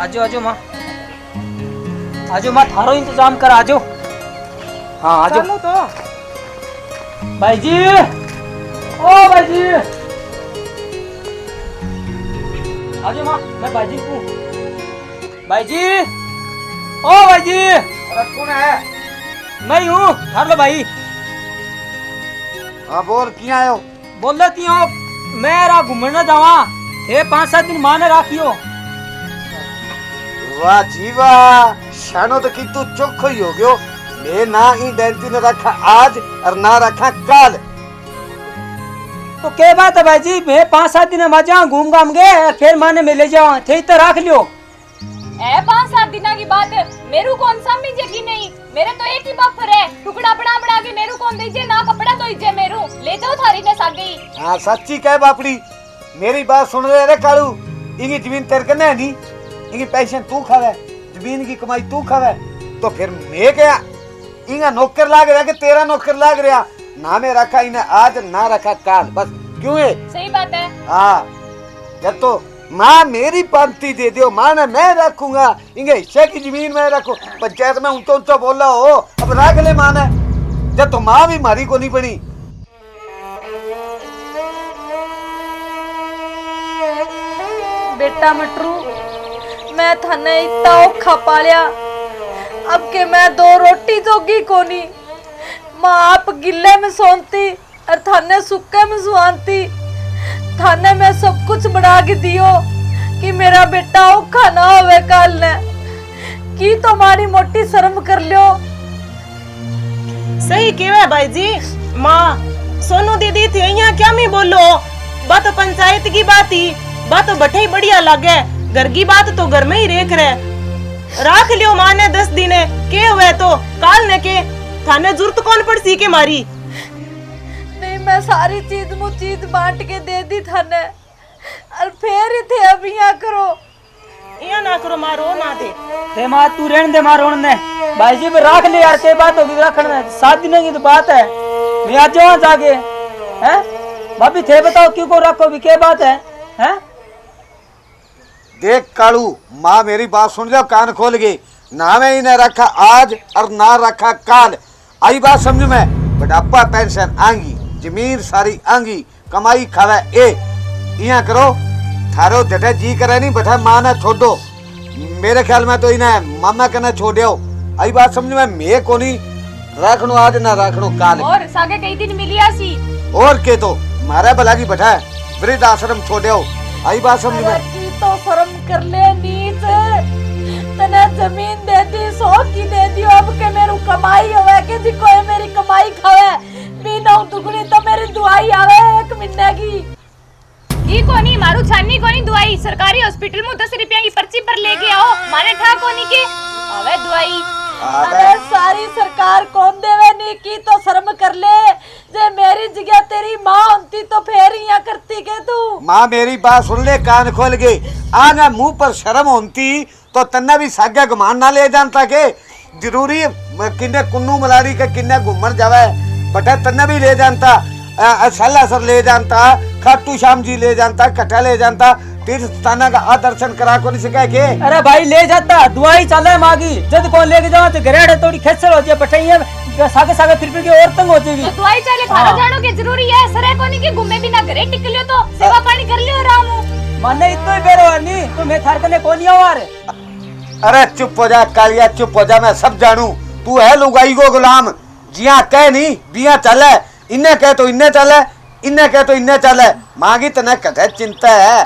आजो आजो माँ, आजो माँ, थारो इंतजाम कर आजो। हाँ आजो। चलो तो भाई जी, ओ भाई जी, आजो माँ, मैं भाई जी को। भाई जी, ओ भाई जी। अरे कौन है? मैं ही हूँ, ठार लो भाई। हाँ बोल, किया आयो? बोल देती हूँ, मैं रा घूमने जावा। ये 5-7 दिन माने राखियो। वाह जी वाह, शानो तो की तू चोखो ही हो गयो। मैं ना ही डेंटी ने रखा आज और ना रखा कल। तो क्या बात है भाई जी, मैं 5-7 दिन में जाऊँ, घूम घाम गए, फिर माने में ले जाऊँ, थे तो राख लियो। 5-7 दिन की बात है, मेरू कौन समझे कि नहीं? मेरे तो एक ही बफर है, टुकड़ा बना बना के मेरू कौन दीजिए ना कपड़ा दीजिए मेरू, ले जाओ थारी ने सागी। हाँ सच्ची कह बापड़ी, मेरी बात सुन रहे रे कालू। इनकी जमीन तेरे कने है नहीं, इनकी पेंशन तू खावे, जमीन की कमाई तू खावे, तो फिर मैं क्या इनका नौकर लाग रहा कि तेरा नौकर लाग रहा? ना मैं रखा इन्हें आज ना रखा काल, बस क्यों है? सही बात है। हाँ जब तो माँ मेरी पंक्ति दे दियो, माँ ने मैं रखूंगा, इनके हिस्से की जमीन में रखू। पंचायत में ऊंचा बोला हो, अब रख ले माँ ने, जब तो माँ भी मारी को नहीं बनी। बेटा मटरू, मैं थाने इतना औखा पालिया, अब के मैं 2 रोटी जोगी कोनी। माँ आप गिल्ले में सोनती और थाने सुक्के में सुहानती। थाने में सब कुछ बना के दियो कि मेरा बेटा औखा ना होवे कल ने, की तो मारी मोटी शर्म कर लियो। सही केवे भाई जी। माँ सोनू दीदी थी यहाँ क्या मैं बोलो, बात तो पंचायत की बात ही, बात तो बठे ही बढ़िया लगे, घर की बात तो घर में ही रेख रहे। राख लियो माँ ने 10 दिन के हुए तो काल ने के थाने जरूरत कौन पड़ सी के मारी। नहीं मैं सारी चीज मु चीज बांट के दे दी थाने, और फिर ही थे अब यहाँ करो। यहाँ ना करो मारो ना थे। ते माँ तू रहने दे, माँ रोने दे। भाई जी भी राख ले यार, क्या बात होगी रखने? 7 दिनों की तो बात है, मैं आज जाऊँ जाके। हैं भाभी थे बताओ क्यों को रखो भी, क्या बात है? हैं देख कालू, माँ मेरी बात सुन जाओ कान खोल के, ना मैं इन्हें रखा आज और ना रखा काल। आई बात समझ में, बुढ़ापा पेंशन आंगी, जमीन सारी आंगी, कमाई खावे ए। यहाँ करो थारो जटे जी करे नहीं बैठा, माँ ने छोड़ दो। मेरे ख्याल में तो इन्हें मामा कने छोड़ो। आई बात समझ में, मैं कोनी रखनो आज ना रखनो काल। और सागे कई दिन मिली आसी और के तो मारा भला की बैठा है, वृद्ध आश्रम छोड़ो। आई बात समझ में। की तो शर्म कर ले नीच, तने जमीन दे दी 100 की दे दी, अब के मेरू कमाई होवे के जी कोई मेरी कमाई खावे, बिना दुगनी तो मेरी दुआई आवे 1 महीने की। ई कोनी मारू छानी कोनी दवाई, सरकारी हॉस्पिटल में 10 रुपया की पर्ची पर लेके आओ, माने ठा कोनी के आवे दवाई। अरे सारी सरकार कौन देवे नी, की तो शर्म कर ले, जे मेरी जगह तेरी माँ होती तो फिर यहाँ करती के तू। माँ मेरी बात सुन ले कान खोल के, आना मुंह पर शर्म होती तो तन्ना भी साग्या घुमान ना ले जानता के? जरूरी किन्ने कुन्नू मलाड़ी के किन्ने घूमन जावे, बटा तन्ना भी ले जानता, सर ले जानता, खाटू श्याम जी ले जानता, कटा ले जानता, तीर्थ स्थान का दर्शन करा को नहीं सके के? अरे भाई ले जाता, दुआई चल है मागी, जब कौन लेके जाओ तो घरेड़े थोड़ी खेचल हो जाए, बटाइए सागे सागे फिर के और तंग हो जाएगी। तो दवाई चाले थारा जानो के जरूरी है, सरे कोनी के घूमे बिना घरे टिक लियो तो सेवा पानी कर लियो आराम हो। माने इतो ही बेरो नहीं तो मैं थार कने कोनी आवार। अरे चुप हो जा कालिया, चुप हो जा, मैं सब जानू, तू है लुगाई को गुलाम। जिया कह नहीं बिया चले, इन्हें कह तो इन्हें चले, इन्हें कह तो इन्हें चले, मांगी तने कथे चिंता है।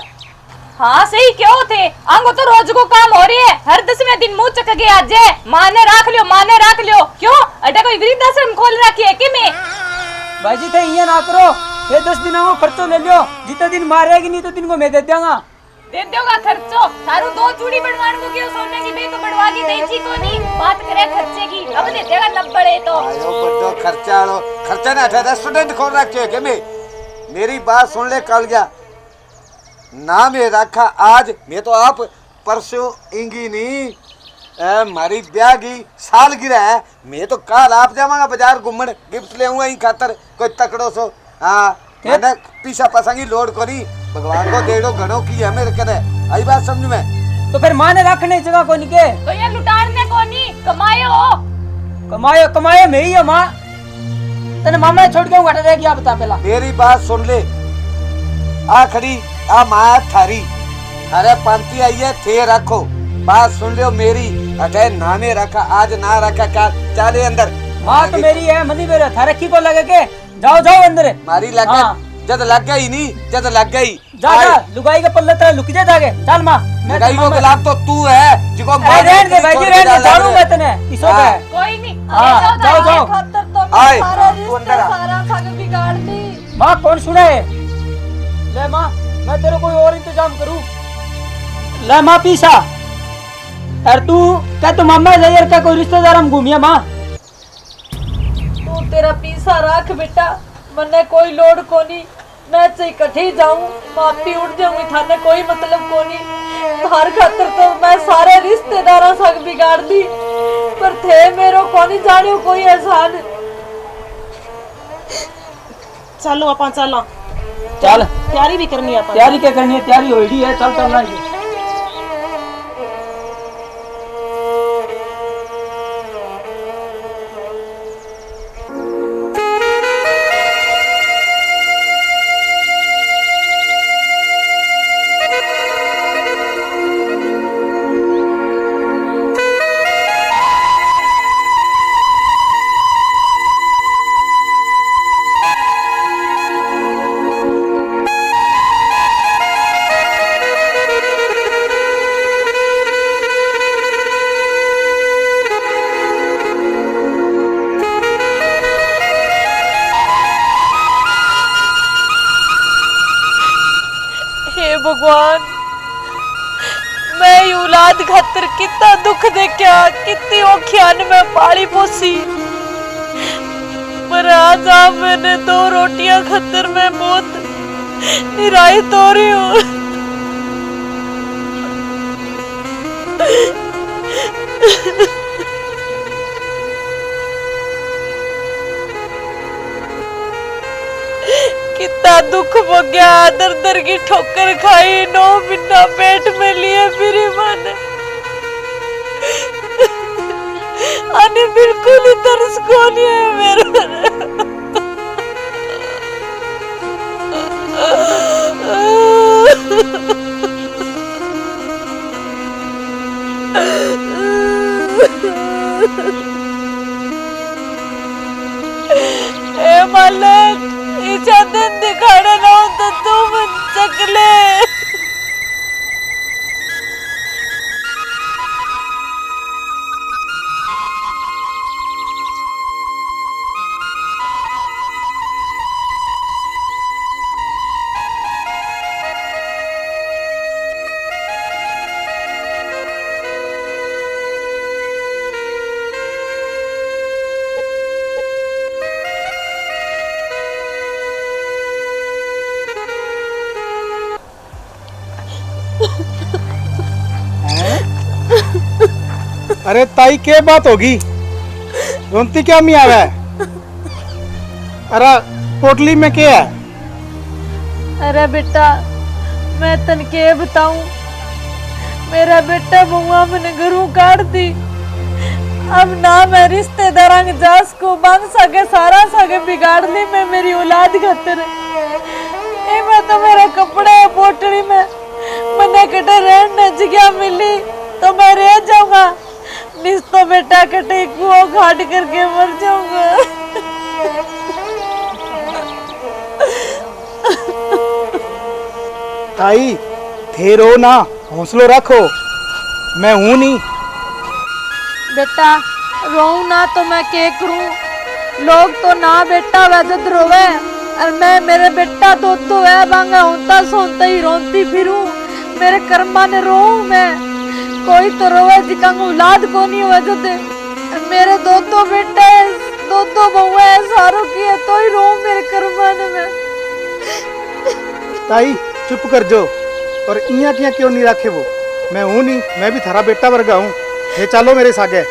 हाँ सही क्यों थे, आंगो तो रोज को काम हो रही है, हर 10वें दिन मुंह चक के आज है, माने राख लियो माने राख लियो, क्यों अटे कोई वृद्धाश्रम खोल रखी है कि मैं? भाई जी थे ये ना करो, ये 10 दिन में खर्चो ले लियो, जितने दिन मारेगी नहीं तो दिन को मैं दे दूंगा। दे दोगा खर्चो, थारू 2 चूड़ी बनवाने को क्यों सोने की बे तो बनवा के देची को नहीं, बात करे खर्चे की, अब दे देगा 90 तो। आयो बड्डो खर्चा लो, खर्चा ना था रेस्टोरेंट खोल रखे के मैं। मेरी बात सुन ले कालिया, ना मैं रखा आज, मैं तो आप परसों इंगी नहीं मारी ब्याह की सालगिरह है, मैं तो कल आप जावांगा बाजार घूमन, गिफ्ट ले आऊंगा खातर कोई तकड़ो सो। हाँ पीछा पसंगी लोड करी, भगवान को दे दो घणो की है मेरे कने। आई बात समझ में? तो फिर माँ ने रखने जगह को नहीं के तो ये लुटारने को नहीं कमाए हो। कमाए कमाए में ही है माँ। तेने मामा छोड़ के हटा जाएगी आप बता पहला। मेरी बात सुन ले, आ खड़ी आ माया थारी, अरे पंथी आई है थे रखो, बात सुन लो मेरी, अटे नामे रखा आज ना रखा क्या चाले अंदर। माँ तो मेरी है मनी मेरे थारे की को लगे के जाओ जाओ अंदर मारी लग हाँ। जद लग गई नहीं, जद लग गई जा जा लुगाई के पल्ले तेरे लुक जा जाके चल माँ। लुगाई को गुलाब तो तू है जिको रहने दे भाई जी रहने दे जानू मैं तने इसो हाँ। है कोई नहीं हाँ जाओ जाओ खातर तो मैं आए, सारे तू रिश्ते अंदर आ। सारा संग बिगाड़ दी। माँ कौन सुने ले माँ मैं तेरे कोई और इंतजाम करूँ। ले माँ पीसा और तू क्या तू मामा जयर का कोई रिश्तेदार हम घूमिया माँ। तू तेरा पीसा रख बेटा, मन्ने कोई लोड कोनी, मैं चाहे कठी जाऊं मापी उठ जाऊंगी, थाने कोई मतलब कोनी। थार खातर तो मैं सारे रिश्तेदारों संग बिगाड़ दी, पर थे मेरो कोनी जानियो कोई एहसान। चलो अपन चला, चल तैयारी भी करनी है अपन। तैयारी क्या करनी है तैयारी हो रही है चल चल रहा हे भगवान, मैं ये औलाद खातर कितना दुख देखा, कितनी औखियान में पाली पोसी, पर आज आप मैंने 2 रोटियां खातर मैं बहुत निराहित हो रही हूँ। कितना दुख भोग्या, दर दर की ठोकर खाई, 9 महीना पेट में लिए फिरी मन अने बिल्कुल ही तरस को नहीं है मेरा। ए मालिक, इच्छा दिन दिखाने ना हो तो तू मन चक ले। अरे ताई के बात होगी, रोंती क्या मी आवे? अरे पोटली में क्या है? अरे बेटा, मैं तन के बताऊं, मेरा बेटा बुआ मैंने घरों काट दी। अब ना मैं रिश्तेदार के जास को बांध सके, सारा सके बिगाड़ने में मेरी औलाद खातिर। ए मैं तो मेरे कपड़े पोटली में मने कटे रहने जगह मिली तो मैं रह जाऊंगा, निस तो बेटा कटे कुओं खाट करके मर जाऊंगा। ताई थे रो ना, हौसलो रखो, मैं हूं नहीं। बेटा रोऊं ना तो मैं के करूं, लोग तो ना बेटा वजद रोवे, और मैं मेरे बेटा तो है बांगा होता सोता ही रोती फिरूं। मेरे कर्मा ने रोऊं मैं, कोई तो रोवे जिका औलाद को नहीं वजद, मेरे 2 बेटे 2 बहुए सारों की है तो ही रोऊं मेरे कर्मा ने मैं। ताई चुप कर जो, और इया किया क्यों नहीं रखे वो, मैं हूं नहीं, मैं भी थारा बेटा वर्गा हूं। ये चलो मेरे सागे।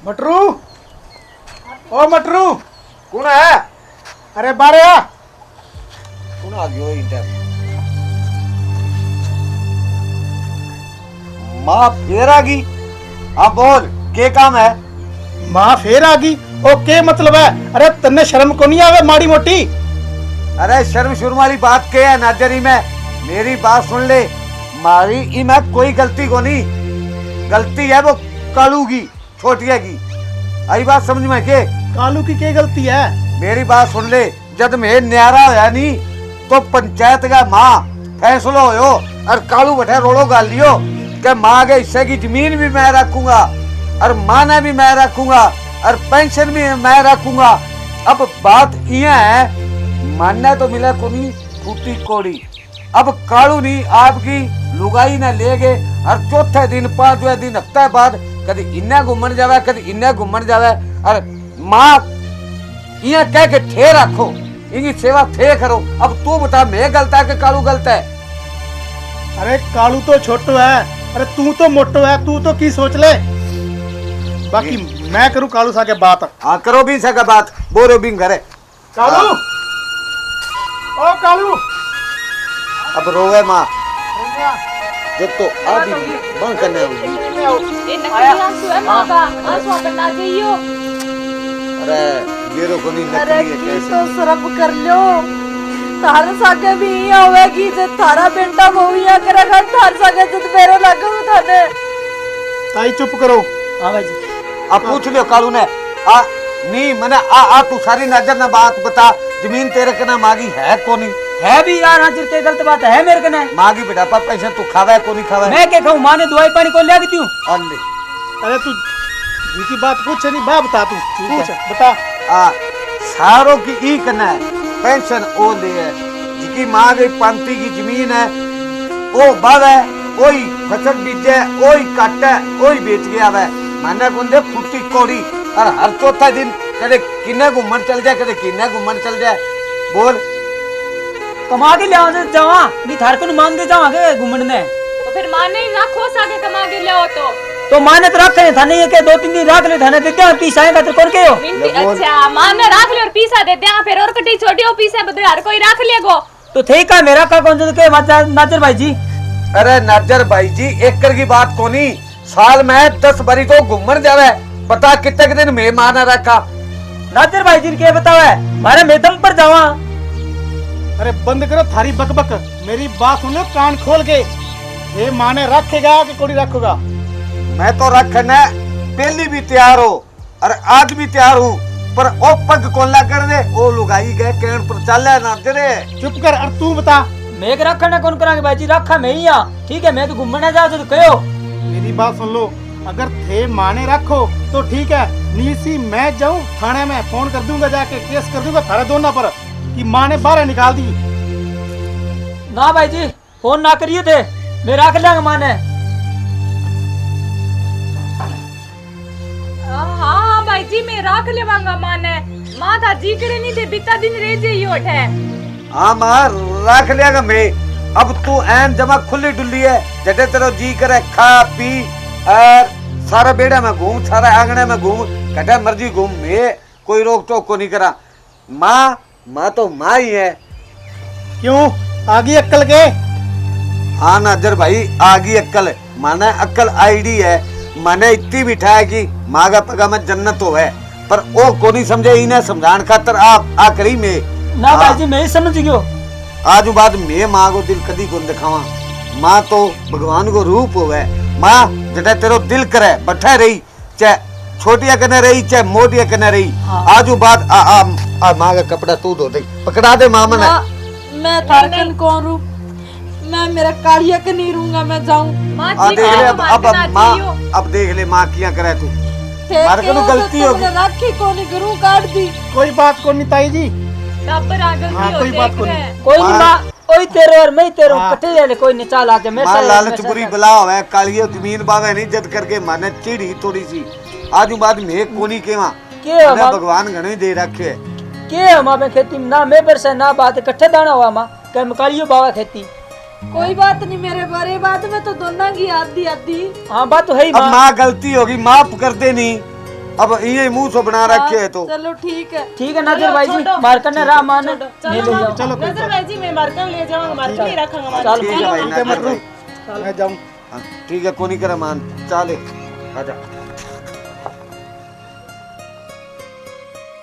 मटरू, ओ मटरू, कौन है? अरे बारे आ। कौन आ गयो इन टाइम माँ फिर आ गई। अब बोल के काम है। माँ फिर आ गई ओ के मतलब है? अरे तन्ने शर्म को नहीं आवे माड़ी मोटी? अरे शर्म शुर्म वाली बात के है नाजरी में। मेरी बात सुन ले, मारी ई में कोई गलती को नहीं, गलती है वो कालू की, छोटिया की। आई बात समझ में के? कालू की क्या गलती है? मेरी बात सुन ले, जब मैं न्यारा होया नी तो पंचायत का माँ फैसलो होयो और कालू बैठे रोड़ो गाल लियो कि माँ के हिस्से की जमीन भी मैं रखूंगा और माँ ने भी मैं रखूंगा और पेंशन भी मैं रखूंगा। अब बात यह है, मानना तो मिला कोनी फूटी कोड़ी। अब कालू नहीं आपकी लुगाई ना ले गए और चौथे दिन 5वें दिन हफ्ते बाद कभी इन्हें घूमन जावे कभी इन्हें घूमन जावे और माँ ये कह के ठे रखो, इनकी सेवा थे करो। अब तू बता मैं गलत है कि कालू गलत है? अरे कालू तो छोटो है, अरे तू तो मोटो है, तू तो की सोच ले। बाकी मैं करूं कालू सा के बात। हाँ करो भी सका बात, बोलो भी घरे। कालू ओ कालू अब रोवे माँ जब तो आदि बंद करने होगी। ये नकली आंसू है माँ का, आंसू अपन ना जाइयो। अरे गेरो को नहीं अरे नकली है की कैसे? तो शर्म कर लो। थारे सागे भी यहाँ होवेगी जब थारा बेटा बहुया करेगा, थारे सागे जब मेरे लगो थाने। ताई चुप करो। हाँ भाई जी। अब पूछ लियो कालू ने आ नहीं मैंने आ तू सारी नजर ना बात बता, जमीन तेरे के ना मांगी है कोनी? है भी यार हाजिर के गलत बात है मेरे कने। मांगी बेटा पर पैसे तू खावा है कोनी खावा है? मैं क्या कहूँ, माँ ने दवाई पानी को ले दी हूँ। अल्ले अरे तू जी की बात पूछ नहीं, बा बता तू पूछ बता। आ सारों की ई करना है, पेंशन ओ ले है, जिकी माँ गई पंती की जमीन है ओ बाव है, ओई फसल बीजे ओई काटे ओई बेच गया है। माने कुंदे फुटी कोड़ी और हर चौथा दिन कदे किन्ने घूमन चल जाए कदे किन्ने घूमन चल जाए। बोल कमा के ले जावा नहीं थार को मांग के जावा के घूमने ने। तो फिर माँ ने ना खो सागे कमा के ले आओ तो माँ ने तो रख ले थाने, ये के 2-3 दिन रख ले थाने देते हैं पीस आएगा तो कौन के हो? मिनटी। अच्छा माँ ने रख ले और पीसा देते हैं फिर और कटी छोटी हो पीसा बदले हर कोई रख लेगो। तो थे का मेरा का कौन से के नाजर भाई जी? अरे नाजर भाई जी एकड़ की बात कोनी, साल में 10 बारी तो घूमन जावे, पता कितने दिन मैं माना रखा। नाजर भाई जी के बताओ है मारे मेदम पर जावा। अरे बंद करो थारी बकबक, मेरी बात सुनो कान खोल के। ये माने रखेगा कि कोड़ी रखोगा? मैं तो रखने पहली भी तैयार हो और आज भी तैयार हूँ, पर ओ पग कोला कर दे ओ लुगाई गए केन पर चले ना तेरे। चुप कर और तू बता। मैं के रखना कौन करांगे भाई जी, रखा मैं ही हां। ठीक है मैं तो घूमने जा तो कहो। मेरी बात सुन लो, अगर थे माने रखो तो ठीक है, नीसी मैं जाऊं थाने में फोन कर दूंगा, जाके केस कर दूंगा थारे दोनों पर कि माँ ने बाहर निकाल दी। ना भाई जी फोन ना करिए थे, मैं रख लेंगे माँ ने। हाँ भाई जी मैं रख लेवांगा माँ ने। माँ था जी करे नहीं थे बिता दिन रह जाइयो उठे। हाँ माँ रख लिया मैं। अब तू ऐन जमा खुली डुल्ली है, जटे तेरो जी करे खा पी और सारा बेड़ा में घूम, सारा आंगने में घूम, कटे मर्जी घूम, मैं कोई रोक टोक को नहीं करा। माँ तो माँ ही है। क्यों आगी अक्कल के? हाँ नाजर भाई आगी अक्कल, माने अक्कल आईडी है। माने इतनी बिठा है कि माँ का पगा में जन्नत हो है, पर वो को नहीं समझे, इन्हें समझान खातर आप आ करी में। ना भाई जी मैं ही समझ गयो। आज बाद मैं माँ को दिल कदी को दिखावा। माँ तो भगवान को रूप होवे। माँ जटा तेरो दिल करे बैठा रही, चाहे छोटिया कने रही चाहे मोटिया कने रही। हाँ। आजू बाद आ माँ का कपड़ा तू धो दे, पकड़ा दे माँ मने। मैं थारकन कौन रू? मैं मेरा कालिया के नहीं रहूंगा, मैं जाऊं। माँ आ जी देख ले अब माँ, अब देख ले माँ किया करे तू। मार के तो गलती होगी। राखी कोनी करूं, काट दी। कोई बात को नहीं ताई जी। डब्बर आ गलती हाँ, हो कोई बात देख को रहे नहीं। हैं। कोई नहीं माँ, कोई तेरे और मैं तेरे हाँ। कटे जाले, कोई नहीं चाल आते मेरे माँ से। लालच बुरी बला होवे, कालियो जमीन बावे नहीं जद करके माने चिड़ी थोड़ी सी। आजू बाद में कोनी केवा के है माँ? भगवान घणे दे रखे है। के है माँ में खेती में ना मैं बरसा ना बात इकट्ठे दाना हुआ माँ क्या मकालियो बावा खेती। कोई बात नहीं मेरे बारे, बाद में तो दोनों की आधी आधी। हाँ बात तो है ही अब माँ। माँ गलती होगी माफ कर दे नहीं, अब ये मुंह से बना रखे है तो चलो ठीक है। ठीक है नजर भाई जी, मारकन ने राह मान चलो चलो, कोई नजर भाई जी मैं मार्कन ले जाऊंगा, मार्कन ही रखूंगा। चल ठीक है भाई ठीक है नाजर मटरू भाई। मैं जाऊं। हाँ, ठीक है कोनी करे मान चाले आजा